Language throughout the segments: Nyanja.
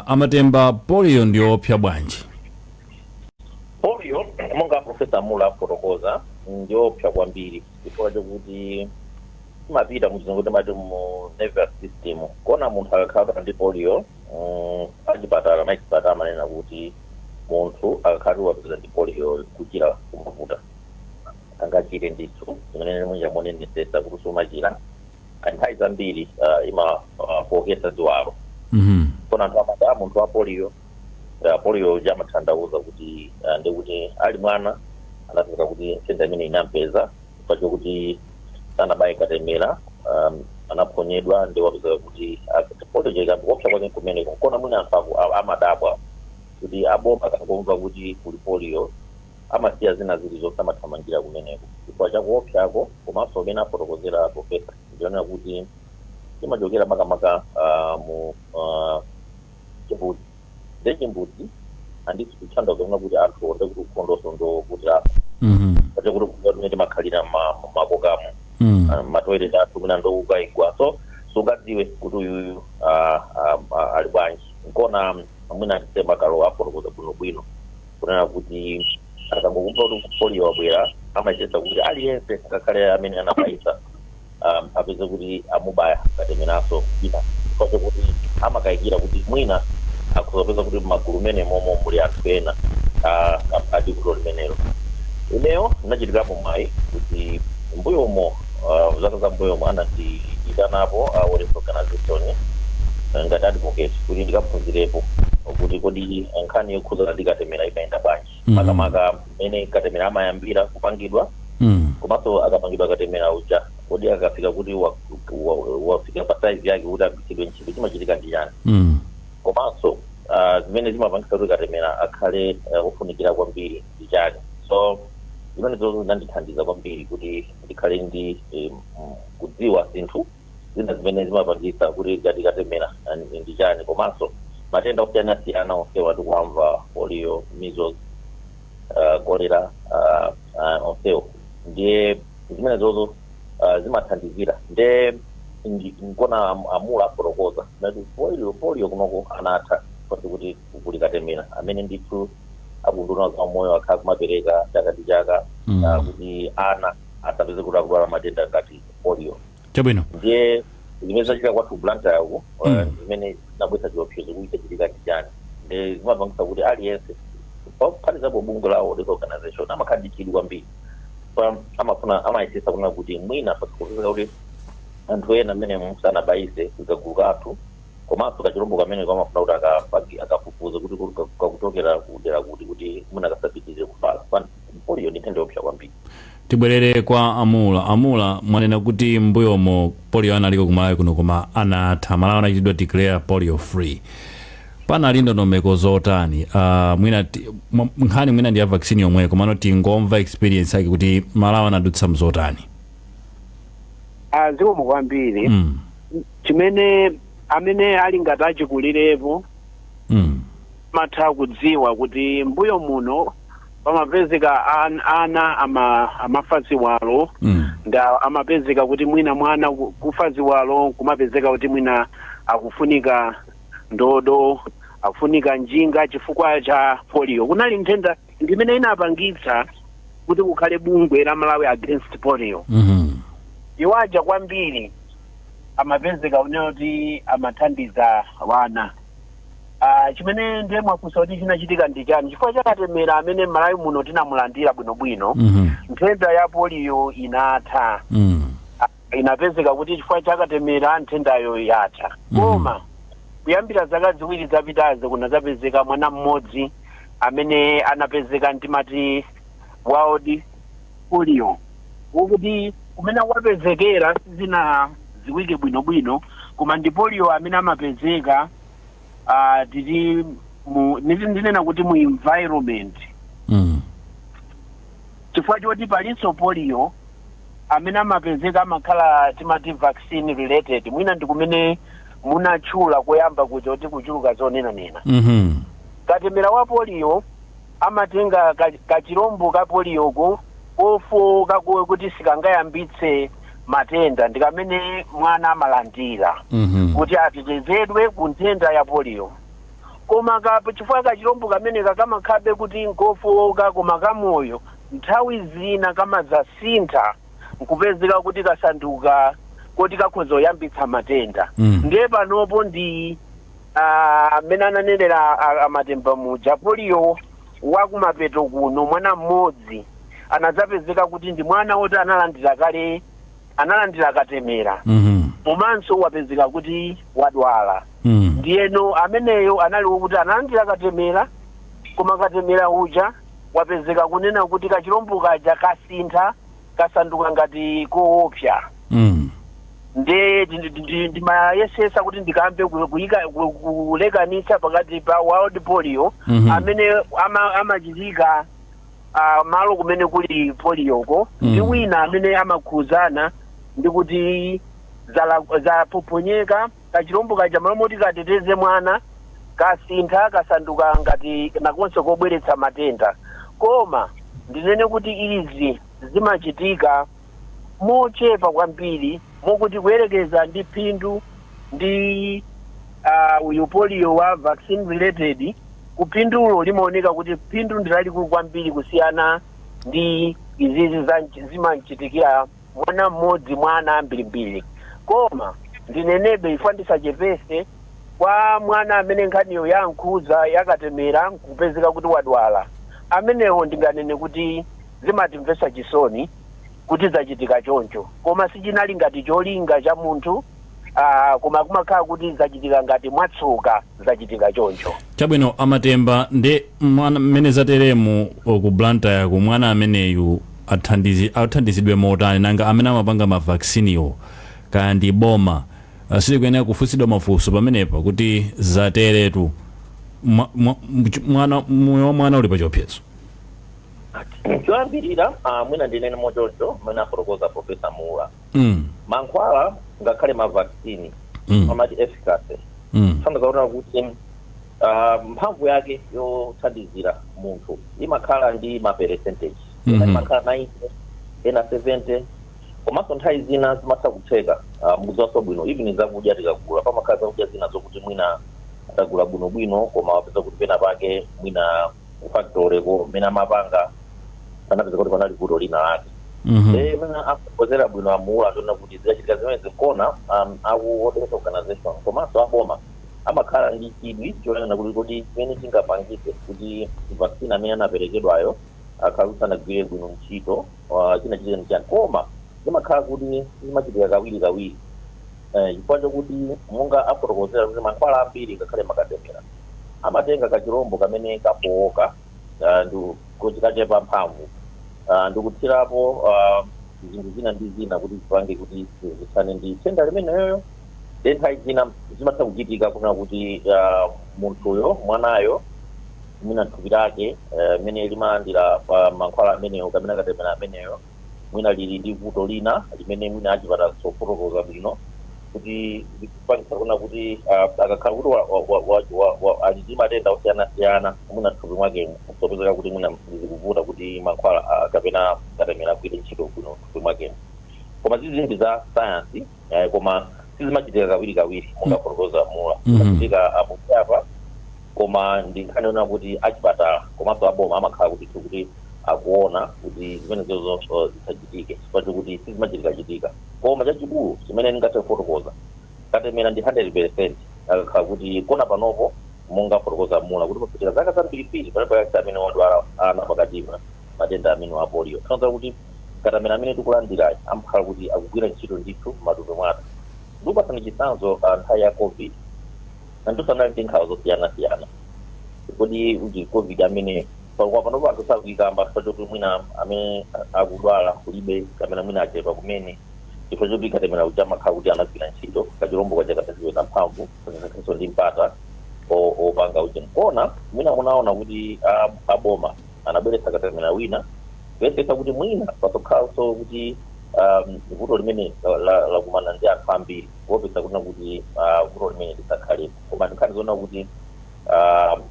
amatemba polio ndi opsa bwanji? Polio monga Profesa Mula fotokoza ndi opsa kwambiri chifukwa chokuti imapita muchizungu timati mu nervous system. Kona munthu akakhala ndi polio achipatala machipatala amanena kuti munthu akakhala wapeza ndi polio kuchira kumavuta angachire ndithu zimene mwinja monenesesa kuti sumachira anthawi zambiri imapokesa ziwalo. Kona anthu amati munthu wa polio jamathandauza kuti ndikuti ali mwana anafika kuti nthenda imene inampeza pacho kuti anabaye katemera anaphonyedwa ndi wapeza kuti polio jekambi wopsa kwake kumeneko. Kona mwina anthu amadabwa kuti aboma akangomva kuti kuli polio amasiya zina zili zosamathamangira kumeneko chifukwa chakuopsako komanso amene afotokozera Profesa ndiona kuti imachokera makamaka mu chimbuzi ndechimbuzi andisi kuthanda kuona kuti anthu onde kuti ukhondoso ndo kuti apo pacha kuti kumene timakhalira mabokamo matoilet athu mwina ndo ukayigwa so sungadziwe kuti uyuyu ali bwanji. Nkona mwina ndisemba kalo afotokoza bwinobwino kunena kuti akangokumva kuti polio wabwera amachesa kuti aliyense ngakhale amene anabayisa apeze kuti amubaya katemenaso ina kwacho kuti amakayikira kuti mwina akuzapeza kuti magulu mene momo muli anthu ena adi kulo limenelo. Ineyo nachitikapo mwayi kuti mbuyomo zaka za mbuyomo anandiyitanapo World Organization ngati advocate kuti ndikaphunzirepo kuti kodi nkhani yokhuza ndi katemera ikaenda bwanji makamaka mene katemera amayambira kupangidwa komanso akapangidwa katemera uja kodi akafika kuti wafika pa size yake kuti agwiritsidwe ntchito chimachitika ndi chani komanso zimene zimapangisa kuti katemera akhale ofunikira kwambiri ndi chani. So zimene zozo zinandithandiza kwambiri kuti ndikhale ndi kudziwa zinthu zina zimene zimapangisa kuti ngati katemera ndi chani komanso matenda osiyanasiyana onsewa tikuamva polio, measles, cholera onsewo ndiye zimene zozo zimathandizira nde nkona amula afotokoza nati polio kunoko anatha kuti kuli katemera amene ndithu akunduna za moyo akhala kumapereka chaka ndi chaka kuti ana asapeze kuti akudwala matenda ngati polio. Chabwino ndiye zimene zachita kwathu Blantyre uko zimene zinabwesa chiopsezo kuti chitika chijani ndi zimapangisa kuti aliyense paphatizapo bungwe la World Organization amakhala ndi chidwi kwambiri amafuna amayesesa kunena kuti mwina pasikuziza kuti anthu ena amene musanabayise kagulu kathu komanso kachirombo kamene kamafuna kuti akafufuza kuti kakutokera kudera kuti mwina kasapitirize kufala polio ndi nthenda yopsa kwambiri. Tibwerere kwa Amula mwanena kuti mbuyomo polio analiko kumalawi kuno koma anatha Malawi anachitidwa declare polio free. Panali ndondomeko zotani mwina nkhani mwina ndi ya vaccine yomwe komano tingomva experience yake kuti Malawi anadutsa mzotani. Zikomo kwambiri chimene amene ali ngati achikulirepo matha kudziwa kuti mbuyo muno pamapezeka ana amafa ziwalo nda amapezeka kuti mwina mwana kufa ziwalo kumapezeka kuti mwina akufunika ndodo akufunika njinga chifukwa cha polio. Kunali nthenda ndimene inapangitsa kuti kukhale bungwe la Malawi against polio. Iwaja kwambiri amapezeka kuti amathandiza wana. Chimene ndiye mwakusa kuti chinachitika ndi chani chifukwa cha katemera amene Malawi muno tinamulandira bwinobwino nthenda ya polio inatha. Inapezeka kuti chifukwa cha katemera nthendayo yatha. Koma kuyambira zaka ziwiri zapitazo kunadzapezeka mwana mmodzi amene anapezeka ntimati World polio ukuti kumene wapezekera zina ziwike bwinobwino koma ndi polio amene amapezeka titi ndinena kuti mu environment chifukwa choti palinso polio amene amapezeka amakhala timati vaccine related mwina ndi kumene munatchula koyamba kuti kuchuluka zonena katemera wa polio amatenga kachirombo ka polio ko ofoka kuti sikangayambitse matenda ndikamene mwana amalandira kuti atetezedwe ku nthenda ya polio. Koma chifukwa kachilombo kamene kamakhabe kuti nkofowoka koma kamoyo nthawi zina kamadzasintha nkupezeka kuti kasanduka kuti kakhoza kuyambitsa matenda. Ndiye panopo ndi amene ananenera amatemba muja polio wakumapeto kuno mwana mmodzi anadzapezeka kuti ndi mwana woti analandira katemera komanso wapezeka kuti wadwala. Ndiyeno ameneyo analiwo kuti analandira katemera koma katemera uja wapezeka kunena kuti kachilombo kaja kasintha kasanduka ngati koopsa. Ndimayesesa kuti ndikambe kulekanitsa pakati pa wild polio amene amachitika malo kumene kuli polioko ndi wina amene amakhuzana ndi kuti zapoponyeka kachilombo kaja malo moti kateteze mwana kasintha kasanduka ngati nakonso kobweretsa matenda. Koma ndinene kuti izi zimachitika mochepa kwambiri mokuti kuyerekeza ndi phindu ndi uyu polio wa vaccine related kuphindulo limaoneka kuti phindu ndilalikulu kwambiri kusiyana ndi izizi zimachitikira mwana mmodzi mwana ambirimbiri. Koma ndinenebe ifwa ndisachepese kwa mwana amene nkhaniyo yankhuza yakatemera kupezeka kuti wadwala amenewo ndinganene kuti zimatimvetsa chisoni kuti zachitika choncho, koma sichinali ngati cholinga cha munthu koma kumakhala kuti zachitika ngati mwatsuka zachitika choncho. Chabwino amatemba ndi mwana mmene zateremu ku Blantyre ku mwana ameneyu athandizidwe motani nanga amene amapanga mavaksiniwo kaya ndi boma sikuyenera kufunsidwa mafunso pamenepa kuti zateretu moyo wa mwana uli pachiopsezo? Choyambirira mwina ndinene mochoncho mwina afotokoza Profesa Muula. Mankhwala ngakhale mavaksini amati efficacy samazaona kuti mphamvu yake yothandizira munthu imakhala ndi mapercentage imakhala 90 ena 70 komanso nthawi zina zimatha kutheka mukudziwanso bwino even zakudya tikagula pamakhala zakudya zina zokuti mwina atagula bwinobwino koma wapeza kuti pena pake mwina kufactoreko mena mapanga anapeza kuti panali vuto lina lake. Mwina akukozera bwino Amuula ndiona kuti zidachitika zimene zikona aku World Health Organization komanso aboma amakhala ndi chidwi choyenera kuti chimene chingapangike kuti vaccine amene anaperekedwayo akhalusanagwire bwino ntchito china chili nchani koma zimakhala kuti zimachitika kawiri chifukwa chokuti monga afotokozera kuti mankhwala ambiri ngakhale makatemera amatenga kachilombo kamene kapowoka kuti kachepa mphamvu ndikuthirapo zinthu zina ndi zina kuti zipange kuti zisane ndi tenda limeneyo. Then nthawi zina zimatha kuchitika kuna kuti munthuyo mwanayo mwina thupi lake mene limalandira pa mankhwala ameneyo kamene katemera ameneyo mwina lili ndi vuto lina limene mwina achipata sofotokoza bwino kuti zikupangisa kuna kuti akakhala kuti ali ndi matenda osiyana-siyana mwina thupi mwake kusopezeka kuti mwina zikuvuta kuti mankhwala kapena katemera agwire ntchito bwino thupi mwake. Koma zizi ndi za sayansi koma sizimachitika kawiri monga afotokoza Muula zimachitika apo apa koma ndinkaniona kuti achipatala komanso aboma amakhala kuti akuona kuti zimene zozo zisachitike chifukwa chokuti sizimachitika koma chachikulu chimene ndingathe kufotokoza katemera ndi 100% akakhala kuti kona panopo monga afotokoza Muula kuti papitirira zaka zambiri palipo amene wadwala ana pakati matenda amene wa polio tinoza kuti katemera amene tikulandira amakhala kuti akugwira ntchito ndithu matupi mwathu. Ndikupasani chitsanzo nthawi ya COVID nandisanali ndi nkhawa zosiyana-siyana kuti uji COVID amene panopo anthu sakuyikamba chifukwa choti mwina amene akudwala kulibe kapena mwina achepa kumene chifukwa choti katemera uja amakhala kuti anagwira ntchito kachilombo kaja katasiweza mphamvu kakakhaso ndi mpata opanga uja kona mwina munaona kuti aboma anabweretsa katemera wina kuyesesa kuti mwina pasokhalanso kuti vuto limene lakumana ndi anthu ambiri wopeza kuna kuti vuto limene lisakhalepo koma ndikhani zoona kuti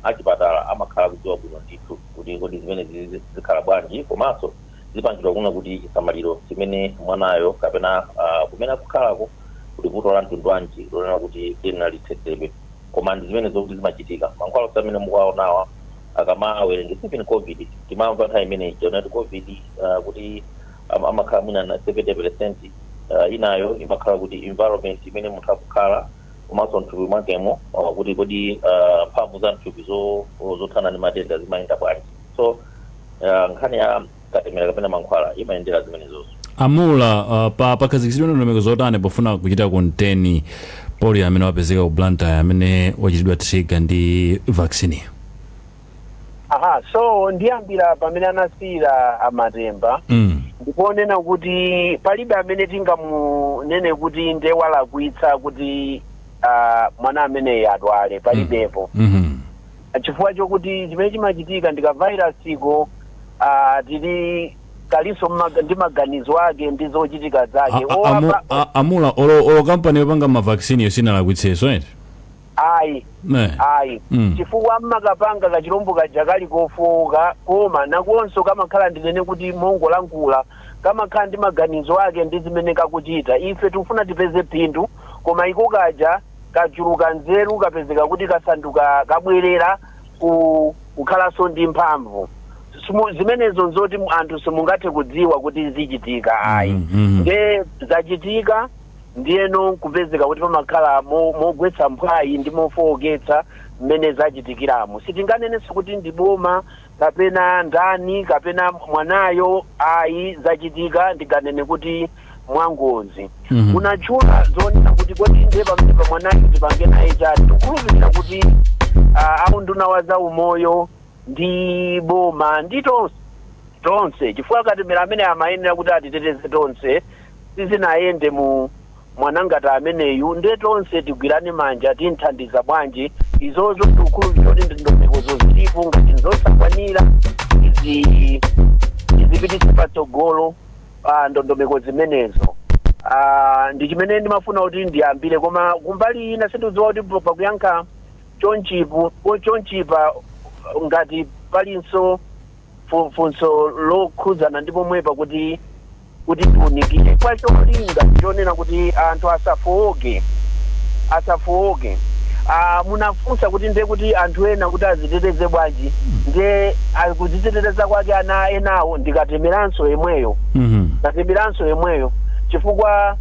achipatala amakhala kudziwa bwino ndithu kuti kodi zimene zikhala bwanji komanso zipangidwa kuna kuti chisamaliro chimene mwanayo kapena kumene akukhalako kuti vuto la mtundu wanji lonena kuti lina lithetsedwe koma ndi zimene zokuti zimachitika mankhwala amene mukuwaonawa akamawerengesa even covid timamva nthawi imeneyi tionati covid kuti amakhala mwina na 70% inayo imakhala kuti environment imene munthu akukhala komanso mthupi mwakemo kuti kodi mphamvu za mthupi zothana ndi matenda zimayenda bwanji so nkhani ya katemera kapena mankhwala imayendera zimenezozo. Amula pakhazikitsidwe ndondomeko zotani pofuna kuchita konteni polio amene wapezeka ku Blantyre amene wachitidwa trigger ndi vaccine? So ndiyambira pamene anasiyira Amatemba ndiponena kuti palibe amene tingamunene kuti nde walakwitsa kuti mwana ameneyi adwale palibepo chifukwa chokuti chimene chimachitika ndika virusiko tili kalinso ndi maganizo ake ndi zochitika zake. Amula olo kampani yopanga mavaccine yosinalakwitseso eti? Ayi chifukwa mmakapanga kachilombo kaja kali kofowoka koma nakonso kamakhala ndinene kuti mongolankhula kamakhala ndi maganizo ake ndi zimene kakuchita ife tikufuna tipeze phindu koma iko kaja kachuluka nzeru kapezeka kuti kasanduka kabwerera kukhalanso ndi mphamvu zimenezo nzoti anthu simungathe kudziwa kuti zichitika nde zachitika ndiyeno kupezeka kuti pamakhala mogwetsa mphwayi ndi mofowoketsa mmene zachitikiramo sitinganenenso kuti ndi boma kapena ndani kapena mwanayo zachitika ndikanene kuti mwangozi kunachula zonena kuti kodi nde pamene pa mwanayo tipange naye chati tikukhulupirira kuti aunduna wa za umoyo ndi boma ndi tonse chifukwa katemera amene amayenera kuti atiteteze tonse sizinayende mu mwanangati ameneyu nde tonse tigwirane manja tinthandiza bwanji izozo tikukhulupirira kuti ndondomekozo zilipo ngati nzosakwanira izipititse patsogolo ndondomeko zimenezo ndi chimene ndimafuna kuti ndiyambire koma kumbali ina sindikudziwa kuti pakuyankha chonchipa ngati palinso funso lokhudzana ndi pomwepa kuti tiunikire kwa cholinga chonena kuti anthu asafowoke munafunsa kuti nde kuti anthu ena kuti aziteteze bwanji nde kuziteteza kwake ana enawo ndikatemeranso yemweyo chifukwa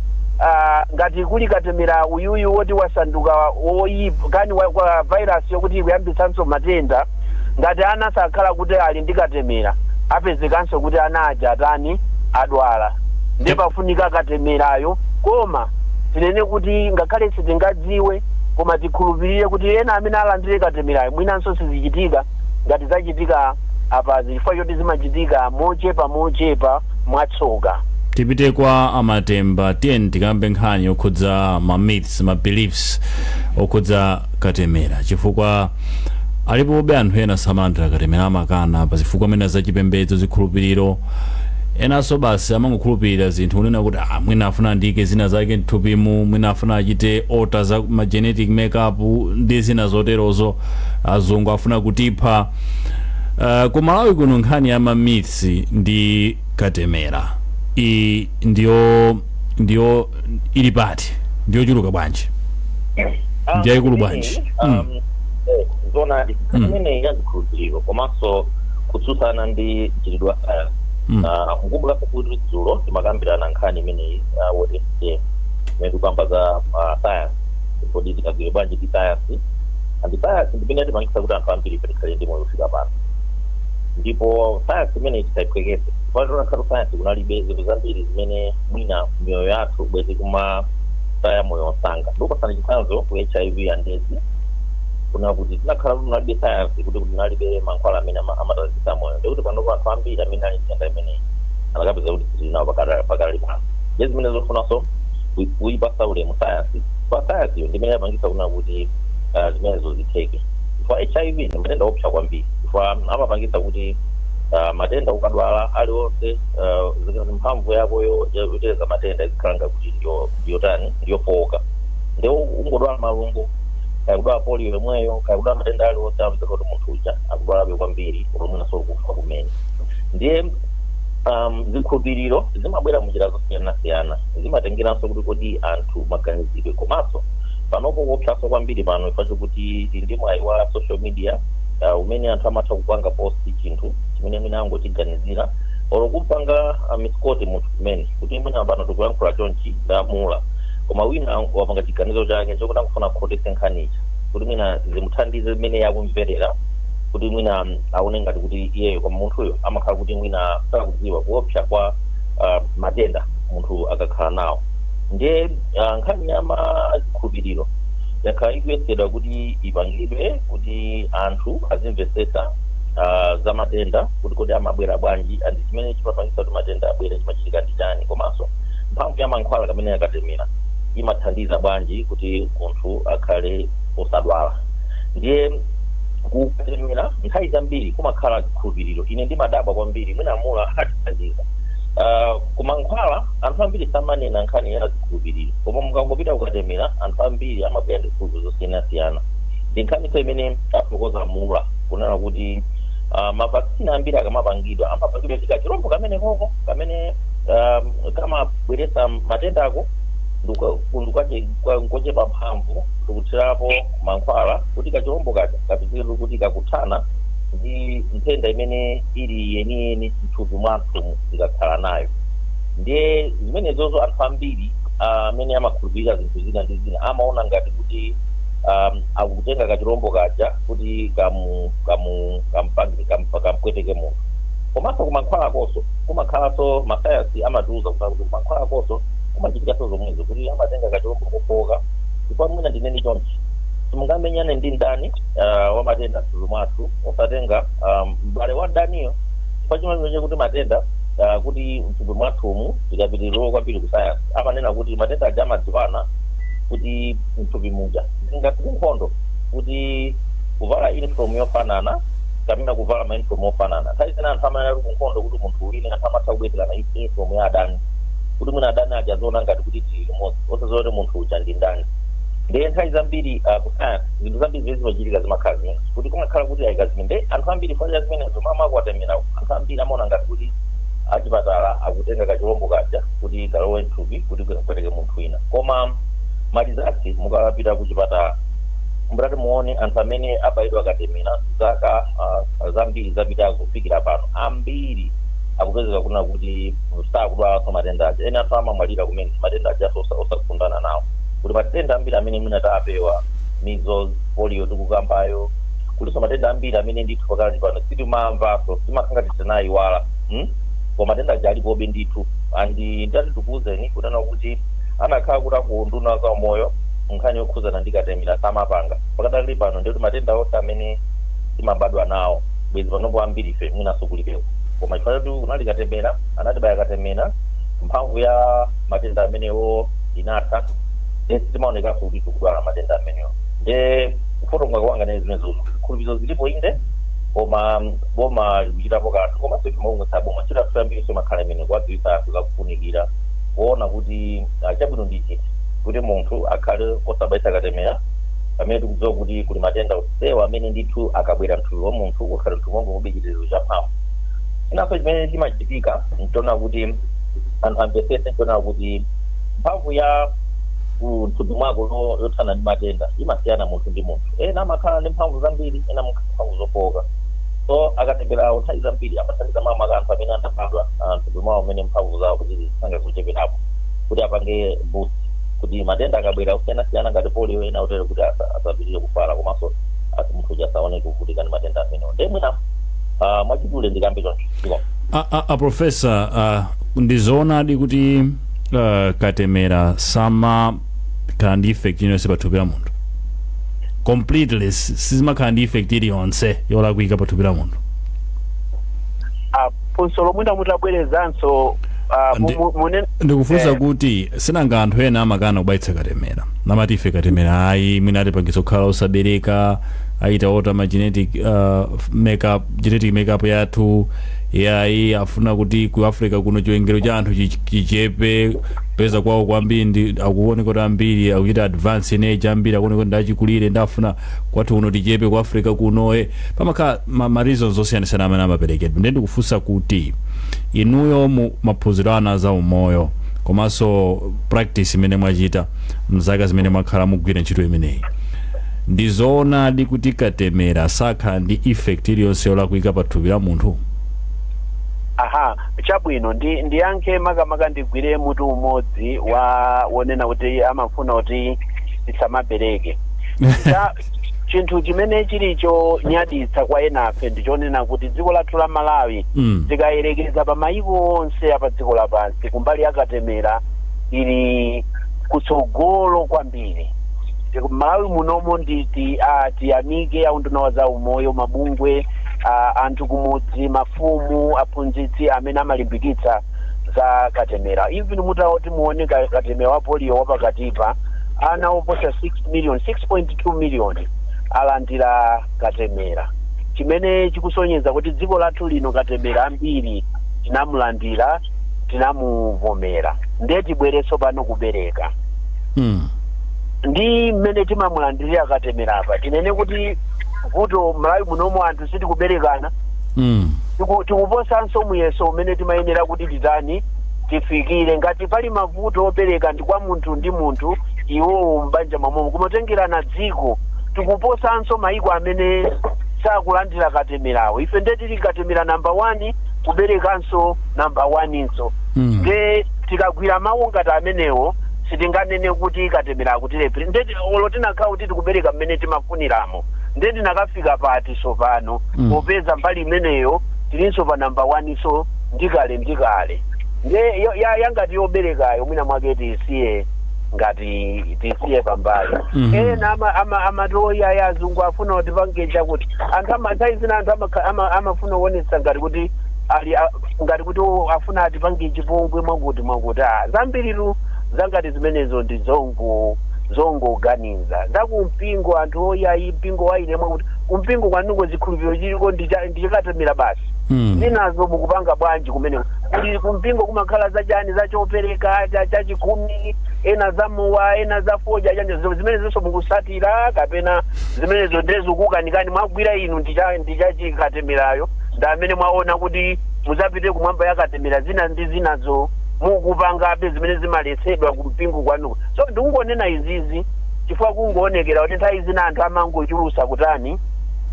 ngati kuli katemera uyuyu woti wasanduka woyipa kani kwa virus yokuti ikuyambitsanso matenda ngati ana sakhala kuti ali ndi katemera apezekanso kuti ana aja atani adwala ndi pafunika katemerayo koma tinene kuti ngakhale sitingadziwe koma tikhulupirire kuti ena amene alandire katemerayo mwinanso sizichitika ngati zachitika apazi chifukwa choti zimachitika mochepa mwatsoka. Tipite kwa Amatemba tiyeni tikambe nkhani yokhudza myths beliefs okhudza katemera chifukwa alipobe anthu ena salandira katemera amakana pa zifukwa amene zachipembedzo zikhulupiriro enanso basi amangokhulupirira zinthu kunena kuti mwina afuna ndike zina zake mthupimu mwina afuna achite alter za genetic makeup ndi zina zoterozo azungu afuna kutipha ku Malawi kuno nkhani ya myths ndi katemera ndiyo ili pati ndiyo chuluka bwanji ndiyo ikulu bwanji zona imene yazikhulupiriro komanso kutsutsana ndi chilidwa mkumbula kuti dzulo timakambirana nkhani imeneyi woti imene tikamba za science kodi tikagwire bwanji ndi science and science ndimene timangisa kuti anthu ambiri tikhale ndi moyo kufika pano ndipo science imene titayiphwekese patona khatu science kunalibe zinthu zambiri zimene mwina miyoyo yathu bwezi kumataya moyo osanga ndikupasana chitsanzo ku HIV and AIDS kuna kuti tinakhala kunalibe science kuti kunalibe mankhwala amene amatazisa moyo ndikuti panopo anthu ambiri amene ali ntenda imeneyi anakapeza kuti tilinawo pakali pano je zimene zofunanso kuyipasa ulemu science pa science iyo ndimene yapangisa kuna kuti zimenezo zitheke for HIV ndi matenda opsa kwambiri for amapangisa kuti matenda ukadwala aliwonse mphamvu yakoyo yoteteza matenda izikhala kuti ndiyofowoka ndi ungodwala malungo kayakudwala polio yomweyo kayakudwala matenda aliwonse amapeza kuti munthu uja akudwalabe kwambiri olomwinaso kufa kumene ndiye zikhulupiriro zimabwera munjira zosiyanasiyana, zimatengeranso kuti kodi anthu maganizidwe komanso panopo kopsaso kwambiri pano ifacho kuti ndi mwayi wa social media umene anthu amatha kupanga post chinthu chimene mwina angochiganizira olo kupanga miskoti munthu kumene kuti mwina pano tikuyankhula chonchi ndamula koma wina wapanga chiganizo chake chokuti akufuna kukhotesa nkhanicha kuti mwina zimuthandize mmene yakumverera kuti mwina aone ngati kuti iyeyo koma munthuyo amakhala kuti mwina sakudziwa kuopsa kwa matenda munthu akakhala nawo. Ndiye nkhani ya zikhulupiriro yakhala ikuyesedwa kuti ipangidwe kuti anthu azimvetsetsa za matenda kuti kodi amabwera bwanji andi chimene chimapangisa kuti matenda abwere chimachitika ndi chani komanso mphamvu ya mankhwala kamene yakatemera imathandiza bwanji kuti munthu akhale osadwala. Ndiye kukatemera nthawi zambiri kumakhala zikhulupiriro ine ndimadabwa kwambiri mwina mula akatithandiza kumankhwala anthu ambiri samanena nkhani ya zikhulupiriro koma mukangopita kukatemera anthu ambiri amabwera ndi zikhulupiriro zosiyanasiyana. Ndi nkhaniso imene afotokoza mula kunena kuti mavaksina ambiri akamapangidwa amapangidwa chika chirombo kamene koko kamene kamabweretsa matenda ako ndikochepa mphamvu ndikuthirapo mankhwala kuti kachirombo kacha kapitire kuti kakuthana ndi nthenda imene ili yeniyeni mthupi mwathu tikakhala nayo. Ndiye zimenezozo anthu ambiri amene amakhulupirira zinthu zina ndi zina amaona ngati kuti akutenga kachirombo kaja kuti kampweteke munthu komanso kumankhwala akoso kumakhalanso masayansi amatiuza kuti kumankhwala akoso kumachitikaso zomwezo kuti amatenga kachirombo kofoka ndipo mwina ndineni chonchi simungamenyane ndi ndani wa matenda mthupi mwathu osatenga m'bale wa ndaniyo pachimene kuti matenda kuti mthupi mwathumu tikapitiriro kwambiri kusayansi amanena kuti matenda aja amadziwana kuti mthupi muja ngati nkhondo kuti kuvala uniform yofanana kapena kuvala mauniform ofanana nthawi zina anthu amanena kuti nkhondo kuti munthu wina anthu amatha kubweterana uniform ya adani kuti mwina adani ajaziona ngati kuti tili limodzi osaziona kuti munthu uja ndi ndani. Ndiye nthawi zambiri kusayansi zinthu zambiri zimene zimachitika zimakhala zimenezi kuti kumakhala kuti ayikazime nde anthu ambiri fanya zimenezo mamakuwatemera anthu ambiri amaona ngati kuti achipatala akutenga kachirombo kaja kuti kalowe mthupi kuti kapweteke munthu wina koma malizasi mukapita kuchipatala mbirati muone anthu amene abayidwa akatemera zaka zambiri zapitako kufikira pano ambiri akupezeka kuna kuti sakudwalanso matenda aja ena anthu amamwalira kumene matenda aja osakufundana nawo kuti matenda ambiri amene mwina apewa measles polio tikukambayo kulinso matenda ambiri amene ndithu pakati pano sitimamvaso timakhanga tisanayiwala koma matenda aja alipobe ndithu andi ndati tikuwuzeni kunena kuti anakhala kuti akunduna za moyo nkhani yokhuzana ndi katemera samapanga pakadali pano ndikuti matenda onse amene timabadwa nawo bwezi panopo ambiri ife mwinaso kulipeko koma chifukwa kuti kunali katemera anatibaya katemera mphamvu ya matenda amenewo inatha timaonekaso kuti tikudwala matenda amenewo. Nde kufotokoza kwanga ne zimenezo zikhulupiriro zilipo inde koma boma likuchitapo kanthu komanso ife maungesa boma chitatu ambiri somakhala imene kwadziwisa anthu kakufunikira kuona kuti chabwino ndichi kuti munthu akhale osabayitsa katemera pamene tikudziwa kuti kuli matenda osewa amene ndithu akabwera mthupi wa munthu kukhale mthupi wangu kube chitetezo cha mphamvu. Inaso chimene chimachitika ntiona kuti anthu amvesese ntiona kuti mphamvu ya mthupi mwako yothana ndi matenda imasiyana munthu ndi munthu ena amakhala ndi mphamvu zambiri ena mphamvu zofoka so akatemera nthawi zambiri amathandiza mama anthu amene anabadwa mthupi mwawo amene mphamvu zawo kuti sangakucheperapo kuti apange boost kuti matenda akabwera osiyanasiyana ngati polio ena utere kuti asapitirire kufala komanso munthu uja asaoneke kuti kani matenda amenewo nde mwina mwachidule ndikambe choncho. Profesa ndizoonadi kuti katemera samakhala ndi effect iliyonse pathupi la munthu completely sizimakhala ndi effect iliyonse yolakwika pathupi la munthu. Funso lomwe mutabwerezanso ndikufunsa kuti sinanga anthu ena amakana kubayitsa katemera namati ife katemera ayi mwina atipangisa kukhala osabereka ayita ota ma genetic makeup yathu yayi afuna kuti ku Africa kuno chiwerengero cha anthu chichepe peza kwawo kwambiri akuoneka kuti ambiri akuchita advance in age ambiri akuoneka kuti ndachikulire ndafuna kwathu kuno tichepe ku Africa kuno pamakhala ma reasons osiyanasiyana amene amaperekedwa. Ndiye ndikufunsa kuti inuyo mu maphunziro ana za umoyo komanso practice imene mwachita mzaka zimene mwakhala mugwira ntchito imeneyi, ndizoonadi kuti katemera sakhala ndi effect iliyonse yolakwika pa thupi la munthu? Aha, chabwino ndiyankhe makamaka ndigwire mutu umodzi wonena kuti amafuna kuti tisamapereke. Chinthu chimene chilicho nyaditsa kwa enafe ndichonena kuti dziko lathu la Malawi tikayerekeza pa mayiko onse apa dziko lapansi kumbali yakatemera ili kutsogolo kwambiri. Malawi munomo tiyamike aunduna za umoyo, mabungwe, anthu kumudzi, mafumu, aphunzitsi amene amalimbikitsa za katemera. Even mutauti muone katemera wa polio wapakatipa ana oposa 6.2 million alandira katemera, chimene chikusonyeza kuti dziko lathu lino katemera ambiri tinamulandira, tinamuvomera, ndiye tibwereso pano kubereka. Ndi mmene timamulandirira katemera apa tinene kuti vuto Malawi munomo anthu sitikuberekana. Tikuposanso muyeso umene timayenera kuti titani tifikire. Ngati pali mavuto opereka ndi kwa munthu ndi munthu iwowo mbanja mwamomo kumatengerana dziko, tikuposanso mayiko amene sakulandira katemerawo. Ife ndiye tili katemera number 1 kuberekanso number 1 nso. Nde tikagwira mawu ngati amenewo sitinganene kuti katemera akutilepere. Ndeti olo tinakhala kuti tikubereka mmene timafuniramo, ndeti nakafika pati sopano popeza mbali imeneyo tilinso pa number 1 so ndikale. Nde yangati yoberekayo mwina mwake tisiye ngati tisiye pambali. Ena amatoya ya azungu afuna kuti pangeja kuti anthu amasaizina anthu amafuna kuonetsa ngati kuti ngati kuti afuna ati pange chipongwe mwakuti zambiriru zangati zimenezo ndi zongoganiza ndakumpingo anthu oyayi mpingo waine mwakuti kumpingo kwanuko zikhulupiriro chiliko ndichikatemera basi. Zinazo mukupanga bwanji kumene kuli kumpingo kumakhala zachani zachopereka chachikumi, ena zamowa, ena zafoja chanje zimenezo mukusatira kapena zimenezo ndezikukanikani mwagwira inu ndichachikatemerayo ndamene mwaona kuti muzapite kumwamba yakatemera zina ndi zinazo mukupangabe zimene zimalesedwa kumpingo kwanuko. So ndikungonena izizi chifukwa kungoonekera kuti nthawi zina anthu amangochulusa kutani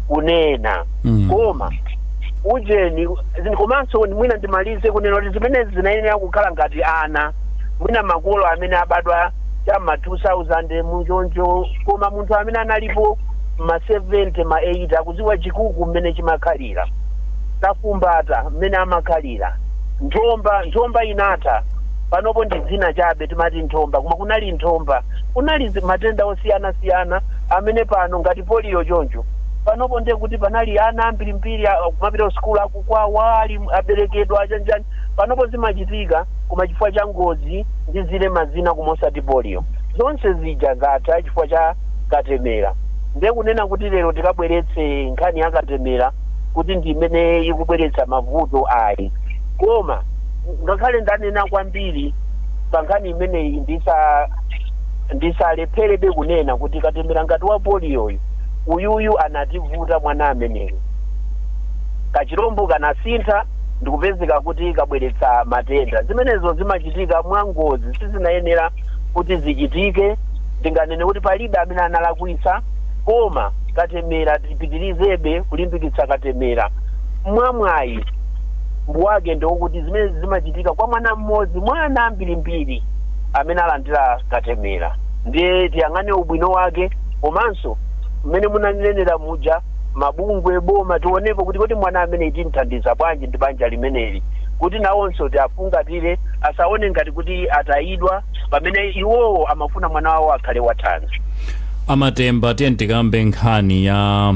kunena. Koma ujeni komanso mwina ndimalize kunena kuti zimenezi zinayenera kukhala ngati ana mwina makolo amene abadwa chama 2000 munjonjo, koma munthu amene analipo ma 70 ma 8 akudziwa chikuku mmene chimakhalira, tafumbata mmene amakhalira. Njomba inatha panopo ndi dzina chabe timati nthomba, koma kunali nthomba, kunali matenda osiyana amene pano ngati polio choncho panopo ndiye kuti panali ana ambirimbiri kumapita school akukwawa ali aberekedwa chanjani panopo zimachitika koma chifukwa cha ngozi ndi zile mazina kumosati polio. Zonse zija zatha chifukwa cha katemera. Ndiye kunena kuti lero tikabweretse nkhani ya katemera kuti ndi imene ikubweretsa mavuto ayi. Koma ngakhale ndanena kwambiri pa nkhani imeneyi ndisalepherebe kunena kuti katemera ngati wa polio uyuyu anativuta mwana ameneyo. Kachirombo kanasintha ndikupezeka kuti kabweretsa matenda. Zimenezo zimachitika mwangozi sizinayenera kuti zichitike. Ndinganene kuti palibe amene analakwisa, koma katemera tipitirizebe kulimbikitsa katemera. Mwamwayi mbuwake ndokuti zimene zimachitika kwa mwana mmodzi mwana ambirimbiri amene alandira katemera. Ndiye tiyang'ane ubwino wake komanso mmene munanenera muja mabungwe boma tionepo kuti mwana amene timthandiza bwanji ndi banja limeneli kuti nawonso tiafungatire asaone ngati kuti atayidwa pamene iwowo amafuna mwana wawo akhale wathanzi. Amatemba tiye tikambe nkhani ya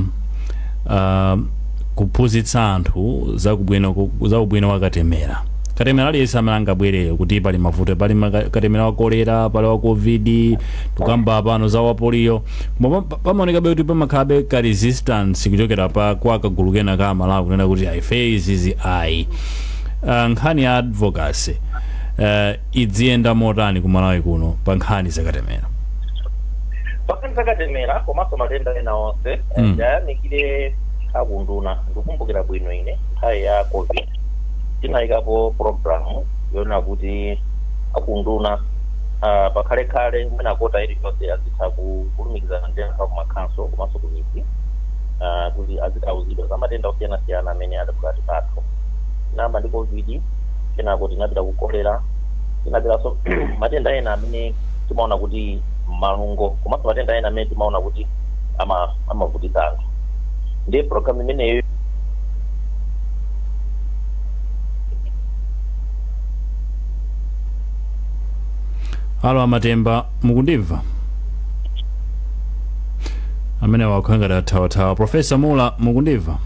kuphunzitsa anthu za ubwino wa katemera. katemera aliyense amene angabwereyo kuti pali mavuto, pali katemera wa kolera, pali wa covid, tukamba pano za wapoliyo, koma pamaonekabe kuti pamakhalabe ka resistance kuchokera kwa kagulu kena ka Malawi kunena kuti ife izizi ayi. Nkhani ya advocacy idziyenda motani ku Malawi kuno pa nkhani zakatemera? Pakhani zakatemera komanso matenda ena onse ndayamikire akunduna. Ndikumbukira bwino ine nthawi ya covid tinayikapo programu yona kuti akunduna pakhalekhale mwina akota iliyonse azitha kulumikizana ndi anthu aku makhanso komanso ku midzi kuti azikauzidwa za matenda osiyanasiyana amene adabwera pathu. Namba ndi covid, kenako tinapita kukolera, tinapitanso matenda ena amene timaona kuti malungo, komanso matenda ena amene timaona kuti amavutitsa anthu. Ndi programu imeneyo Alo Amatemba, mukundimva? Amene wakhangata thawa. Professor Mula, mukundimva?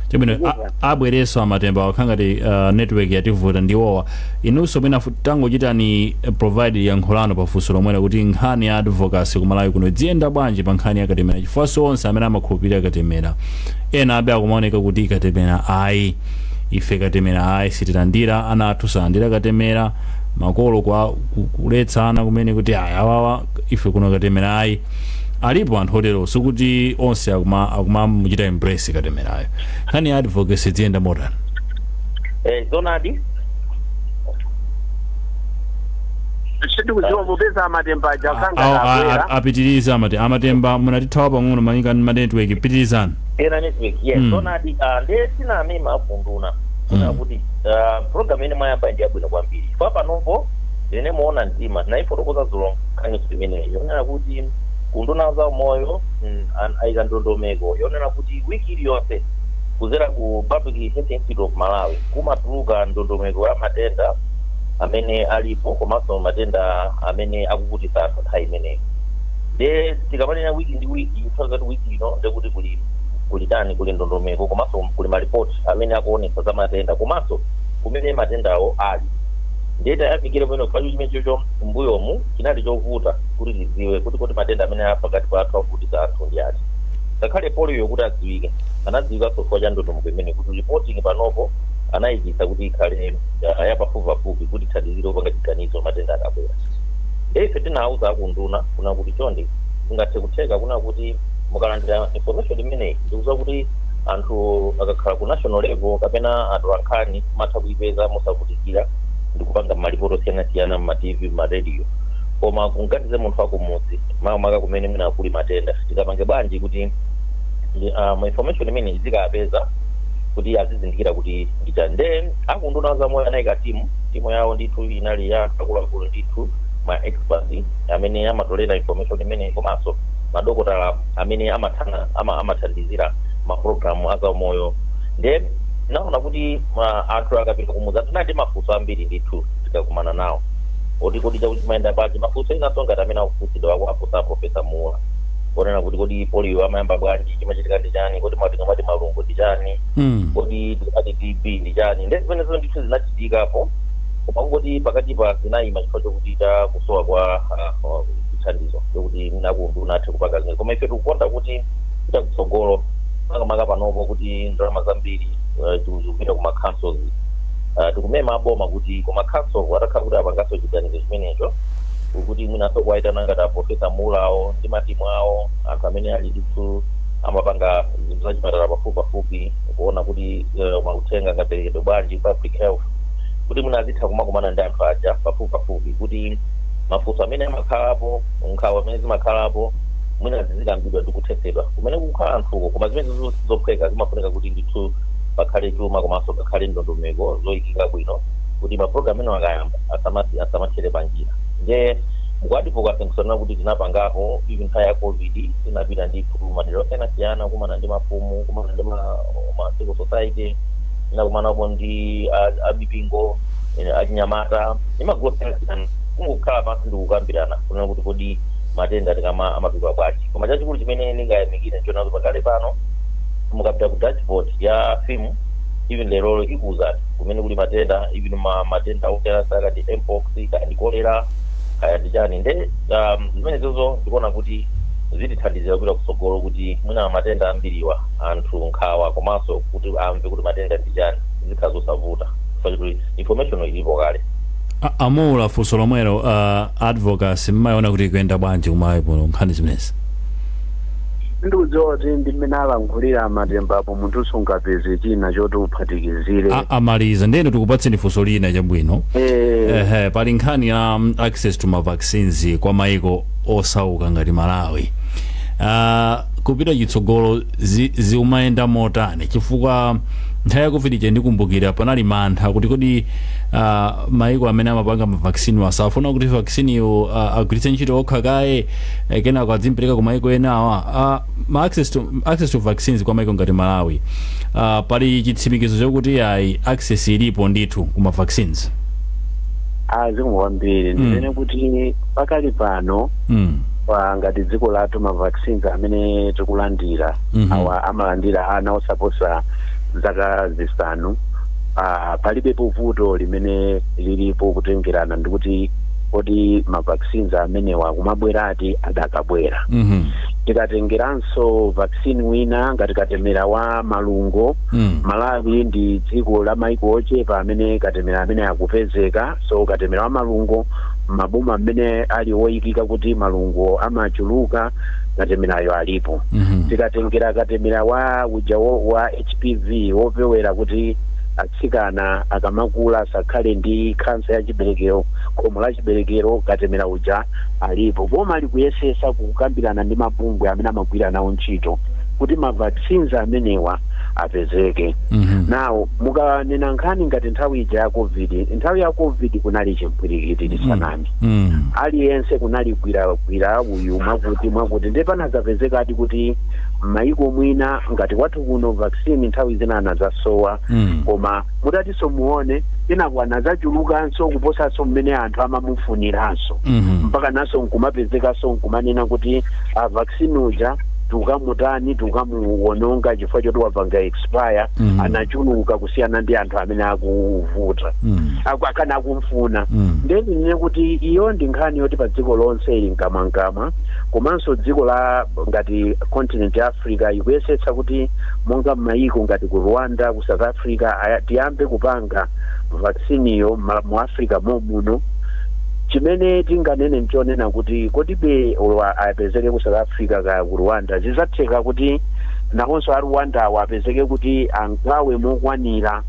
Chibwino abwereso Amatemba wakhangati network yativuta ndiwowa. Inunso mwina tangochitani provide yankhulano pafunso lomwera kuti nkhani ya advocacy ku Malawi kuno dziyenda bwanji pa nkhani ya katemera, chifukwa onse amene amakhulupirira katemera ena abe akumaoneka kuti katemera ayi, ife katemera ayi sitilandira, ana athu salandira katemera, makolo kwa kuletsa ana kumene kuti awawa ife kuno katemera ayi. Alipo anthu otero sikuti onse akumamuchita embrace katemerayo. Nkhani ya advocacy dziyenda motani? zonadi Kuziwa mupeza Amatemba aja kanga apitiriza Amatemba munatithawa pang'ono manyika ndi network, pitirizani. ena network zonadi nde tinamema akunduna kuti program ine mwayamba ndi yabwino kwambiri. Chifukwa panopo ine muona mtima tinaifotokoza dzulo nkhani imeneyo yonena kuti kunduna za moyo aika ndondomeko yonena kuti wiki iliyonse kuzera ku Public Health Institute of Malawi kumatuluka ndondomeko ya matenda amene alipo komanso matenda amene akuvutitsa anthu nthawi imeneyo. Nde tikamanena wiki ndi wiki, nthawi wiki ino ndekuti kuli ndondomeko komanso kuli maripoti amene akuonetsa za matenda komanso kumene matendawo ali. Nde tayamikire bwino kwa chimene chocho mbuyomu chinali chovuta kuti tidziwe kuti matenda amene apakati pathu avutitsa anthu ndi ati. Ngakhale polio kuti adziwike anadziwika chifukwa cha ndondomeko imene kuti reporting panopo anayikitsa kuti ikhale yapafupipafupi kuti thandizire opanga chiganizo matenda akabwera. Ife tinauza akunduna kuna kuti chonde kungathe kutheka kuna kuti mukalandira information imeneyi ndikudziwa kuti anthu akakhala ku national level kapena anthu ankhani matha kuipeza mosavutikira ndikupanga malipoti osiyanasiyana mmatv maradio, koma kungatize munthu akumudzi makamaka kumene mwina kuli matenda tikapange bwanji kuti ma information imene izikapeza kuti azizindikira kuti ndichande. Akunduna za moyo anayika timu yawo ndithu inali ya akuluakulu ndithu ma experts amene amatolera information imene komanso madokotala amene amathandizira ma program aza moyo. Nde naona kuti anthu akapita kumudzi tinali mafunso ambiri ndithu tikakumana nawo kuti chakuti mayenda bwanji. Mafunso inaso ngati amene akufunsidwa akuafunsa Professor Mula onena kuti polio amayamba bwanji, chimachitika ndi chani, kuti mati malungo ndi chani, kuti tikati TB ndi chani. Nde zimenezo ndithu zinachitikapo koma kuti pakatipa zinayima chifukwa chokuti kusowa kwa chithandizo chokuti akunduna athe kupanga zimene. Koma ife tikukonda kuti kutsogolo makamaka panopo kuti ndalama zambiri tikuzipita kuma councils tikumema aboma kuti kuma council atakhala kuti apangaso chiganizo chimenecho kuti mwinaso kuwaitana ngati Professor Mulawo ndi matimu awo anthu amene ali ndithu amapanga zinthu zachipatala pafupipafupi kuona kuti mauthenga ngaperekedwe bwanji public health kuti munazitha kumakumana ndi anthu aja pafupipafupi kuti mafunso amene amakhalapo nkhawa amene zimakhalapo mwina zizikambidwa ndi kuthetsedwa kumene kukhala anthuko. Koma zimene zophweka zimafunika kuti ndithu pakhale chuma komanso pakhale ndondomeko zoyikika bwino kuti maprogramu eno akayamba asamathere panjira. Nde mukuadvocacy nkusonera kuti tinapangapo even nthawi ya covid tinapita ndithu madera osiyanasiyana kumana ndi mafumu, kumana ndi ma civil society, tinakumanapo ndi amipingo achinyamata ndi magulu osiyanasiyana kungokhala pansi ndikukambirana kunena kuti kodi matenda tikama amapita bwanji. Koma chachikulu chimene ndingayamikire nchonazo pakale pano mukapita ku dashboard ya FIM even lero ikuza kumene kuli matenda even matenda okera sakati mpox kandi kolera kaya ndichani nde zimene zozo ndikuona kuti zitithandizira kupita kusogolo kuti mwina matenda ambiriwa anthu nkhawa komanso kuti amve kuti matenda ndichani zikhala zosavuta kuti information ilipo kale. Amula funso lomwelo advocacy mmayiona kuti kuyenda bwanji kumayi kuno nkhani zimenezi? Ndikudziwa kuti ndimene alankhulira matembapo munthu sungapeze china choti uphatikizire. Amaliza ndene tikupatseni funso lina chabwino. Pali nkhani ya access to vaccines kwa maiko osauka ngati Malawi. Kupita chitsogolo ziumayenda motani chifukwa nthawi ya covid ndikumbukira panali mantha kuti kodi maiko amene amapanga mavaccine asafuna kuti vaccine yo agwiritse ntchito okha kaye kenako adzimpereka ku maiko enawa access to vaccines kwa maiko ngati Malawi pali chitsimikizo chokuti ayi access ilipo ndithu ku mavaccines? Zikomo ndinene kuti pakali pano ngati dziko lathu mavaccines amene tikulandira awa amalandira ana osaposa zaka zisanu palibepo vuto limene lilipo kutengerana ndikuti kodi mavaccines amenewa kumabwerati adakabwera. Tikatengeranso vaccine wina ngati katemera wa malungo Malawi ndi dziko la maiko ochepa amene katemera amene akupezeka, so katemera wa malungo maboma amene ali woyikika kuti malungo amachuluka katemerayo alipo. Tikatengera katemera wa uja wa HPV wopewera kuti atsikana akamakula sakhale ndi kansa ya chiberekero, khomo la chiberekero, katemera uja alipo. Boma ali kuyesesa kukambirana ndi mabungwe amene amagwira nawo ntchito kuti mavaccines amenewa apezeke. Now mukanena nkhani ngati nthawi ija ya covid kunali chimpwirikiti lisanami. Aliyense kunali gwira uyu mwakuti ndi panadzapezeka ati kuti maiko mwina ngati wathu kuno vaccine nthawi zina anazasowa koma mutatinso muone kenako anazachulukanso kuposanso mmene anthu amamufuniranso mpaka naso nkumapezekanso nkumanena kuti vaccine uja tukamutani tukamuwononga chifukwa choti wapanga expire anachuluka kusiyana ndi anthu amene akuvuta akana akumfuna. Ndinene kuti iyo ndi nkhani yoti pa dziko lonse ili mkamwa komanso dziko la ngati continent ya Africa ikuyesetsa kuti monga m'mayiko ngati ku Rwanda ku South Africa tiyambe kupanga vaccine iyo mu Africa muno. Chimene tinganene nchonena kuti kodibe apezeke ku South Africa ka ku Rwanda zizatheka kuti nawonso a Rwanda apezeke kuti angawe mokwanira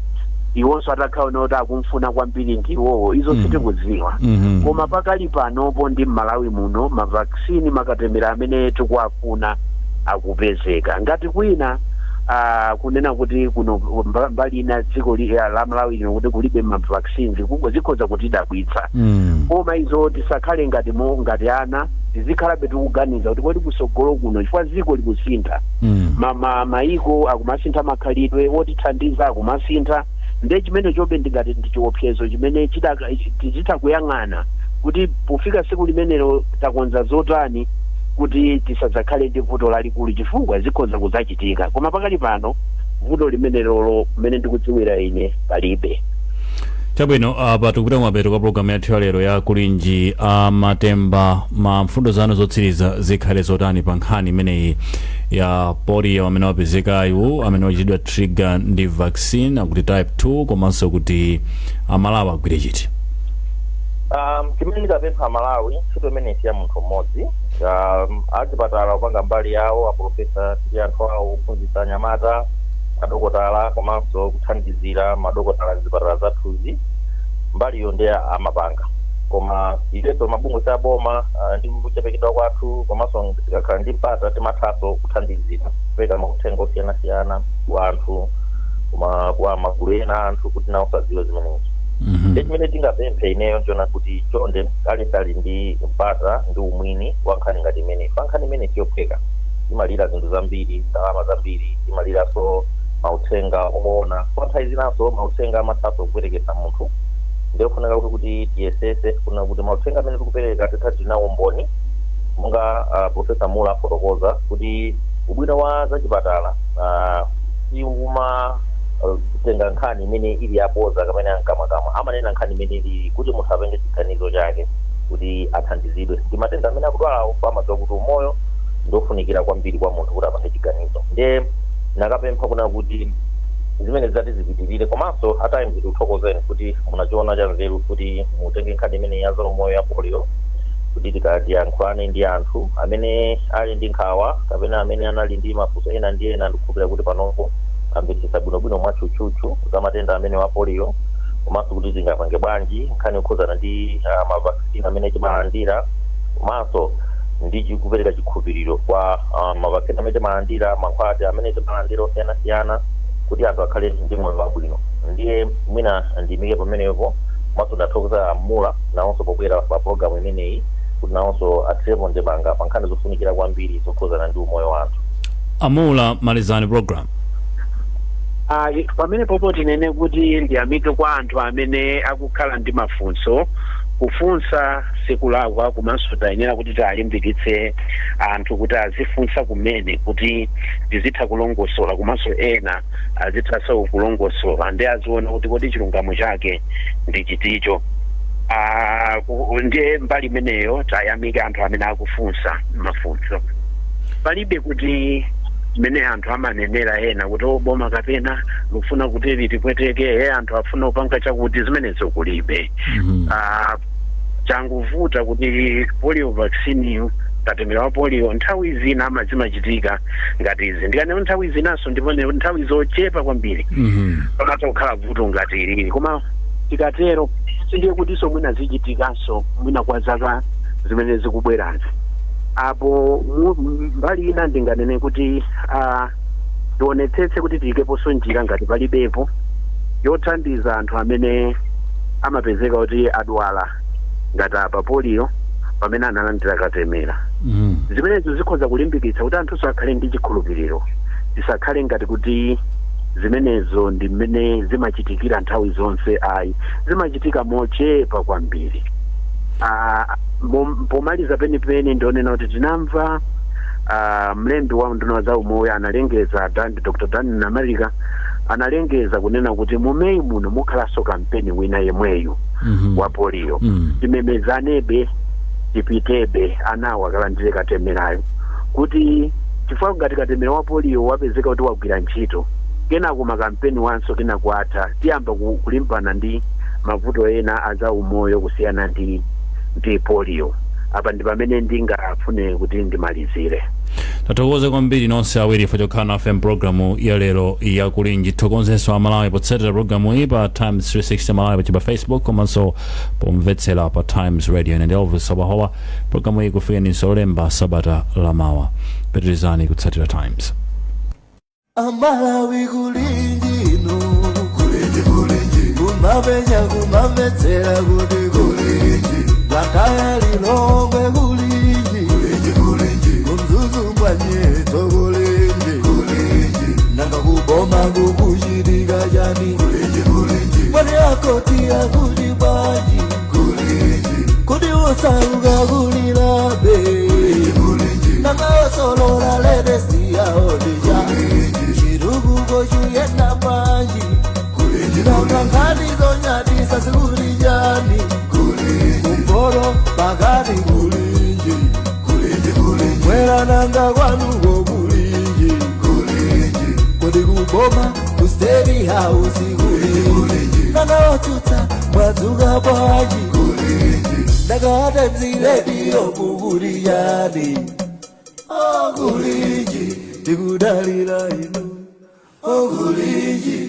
iwonso atakhaona kuti akumfuna kwambiri ndiwowo izo sitikudziwa. Koma pakali panopo ndi Malawi muno mavaccine makatemera amene tikuafuna akupezeka. Ngati kwina kunena kuti kuno mbali ina dziko la Malawi lino kuti kulibe mavaccines zikhoza kutidabwitsa. Koma izo tisakhale ngati ana tizikhalabe tikuganiza kuti kodi kusogolo kuno chifukwa dziko likusintha maiko akumasintha makhalidwe otithandiza akumasintha. Nde chimene chobe ndingati ndi chiopsezo chimene tichita kuyang'ana kuti pofika siku limenelo takonza zotani kuti tisadzakhale ndi vuto lalikulu chifukwa zikhoza kuzachitika. Koma pakali pano vuto limenelo mmene ndikudziwira ine palibe. Chabwino apa tikupita kumapeto kwa programu yathu ya lero ya Kulinji Matemba. Mfundo zanu zotsiriza zikhale zotani pa nkhani imeneyi ya polio amene wapezekayu amene wachitidwa trigger ndi vaccine akuti type 2 komanso kuti Amalawi agwire chiti? Chimene ndikapempha Malawi ntchito imene ya munthu mmodzi achipatala kupanga mbali yawo aprofesa ndi anthu awo kuphunzitsa anyamata madokotala komanso kuthandizira madokotala zipatala zathuzi mbali iyo ndi amapanga. Koma ileso mabungwe saboma ndi kuchepekedwa kwathu komanso tikakhala ndi mpata timathaso kuthandizira kupeka mauthenga osiyanasiyana kwa anthu kwa magulu ena anthu kuti nawo sadziwe zimenezo. Chimene tingapemphe ineyo nchona kuti chonde ali ndi mpata ndi umwini wa nkhani ngati imene nkhani imene tiyopheka imalira zinthu zambiri ndalama zambiri imaliranso mauthenga oona kwa nthawi zinaso mauthenga amathaso kuperekesa munthu. Ndiofunika kuti tiyesese kuna kuti mauthenga amene tikupereka titati nawo mboni monga Profesa Mula afotokoza kuti ubwino wa zachipatala iuma tenga nkhani imene ili yaboza kapena yankamwakama amanena nkhani imene ili kuti munthu apenge chiganizo chake kuti athandizidwe. Ndi matenda amene akudwalawo pamadziwa kuti umoyo ndofunikira kwambiri kwa munthu kuti apange chiganizo. Ndiye nakapempha kuna kuti zimene zati zipitirire komanso atimes tikuthokozeni kuti munachiona cha nzeru kuti mutenge nkhani imene ya zaumoyo ya polio kuti tikatiyankhulane ndi anthu amene ali ndi nkhawa kapena amene anali ndi mafunso ena ndi ena. Ndikukhulupirira kuti panopo amvetsetsa bwinobwino mwatchutchutchu za matenda amene wa polio komanso kuti tingapange bwanji nkhani yokhuzana ndi mavaccine amene timalandira komanso ndi kupereka chikhulupiriro kwa mavaccine amene timalandira, mankhwala amene timalandira osiyanasiyana kuti anthu akhale ndi moyo wabwino. Ndiye mwina ndiyimike pamenepo komanso ndathokoza Amula nawonso pobwera pa programu imeneyi kuti nawonso atrepo ndemanga pa nkhani zofunikira kwambiri zokhuzana ndi umoyo wa anthu. Amula, malizani program. Pamene popo tinene kuti ndiyamike kwa anthu amene akukhala ndi mafunso kufunsa sekulakwa komanso tayenera kuti talimbikitse anthu kuti azifunsa kumene kuti tizitha kulongosola komanso ena azithaso kulongosola ndi aziona kuti kodi chilungamo chake ndi chiticho. Ndiye mbali imeneyo tayamika anthu amene akufunsa mafunso. Palibe kuti mene anthu amanenera ena kuti oboma kapena lufuna kuti litipweteke anthu afuna kupanga chakuti zimenezo kulibe. Changuvuta kuti polio vaccine katemera wa polio nthawi zina amazimachitika ngati izi ndikane nthawi zinaso ndipo nthawi zochepa kwambiri pamata kukhala vuto ngati ilili koma tikatero sindiye kuti so mwina zichitikanso mwina kwa zaka zimene zikubwerazi. Apo mbali ina ndinganene kuti tionetsetse kuti tiyikeponso njira ngati palibepo yothandiza anthu amene amapezeka kuti adwala ngati apa polio pamene analandira katemera. Zimenezo zikhoza kulimbikitsa kuti anthu akhale ndi chikhulupiriro, tisakhale ngati kuti zimenezo ndi mmene zimachitikira nthawi zonse. Ayi, zimachitika mochepa kwambiri. Pomaliza penipeni ndionena kuti tinamva mlembi wa nduna za umoyo analengeza Dr. Dan Namalika analengeza kunena kuti mumeyi muno mukhalaso kampeni wina yemweyu wa polio. Timemezanebe tipitebe anawo akalandire katemerayo kuti chifukwa ngati katemera wa polio wapezeka kuti wagwira ntchito kena kuma kampeni wanso kena kwatha tiyamba kulimbana ndi mavuto ena aza umoyo kusiyana ndi polio. Apa ndi pamene ndingafune kuti ndimalizire. Tathokoze kwambiri nonse awiri fachokhala nafe mpulogalamu ya lero ya Kulinji. Tithokozenso Amalawi potsatira programu iyi pa Times 360 Malawi pa Facebook komanso pomvetsera pa Times Radio and Elvis Sabahowa. Programu iyi kufikeni Olemba Sabata lamawa. Pitirizani kutsatira Times. Amalawi Kulinji no Kulinji kumabenya kumabetsera kuti Kulinji Gatayali Longwe Kulinji Kumzuzu Mwanyeto Kulinji Nanga kuboma kukushirika jani Mwani akotia kujibaji Kudi usauga kulilabe Nanga osolora ledesi ya odija Shirugu goshu yena manji Nanga ngani zonyati sasikulijani Kumboro bagari Kulinji Mwera nanga kwanugo Kulinji Kodi kuboma kusteri house Kulinji Nanga otuta mwazuga baji Nanga atemzi radio kukulijani Kulinji Tikudalira ino Kulinji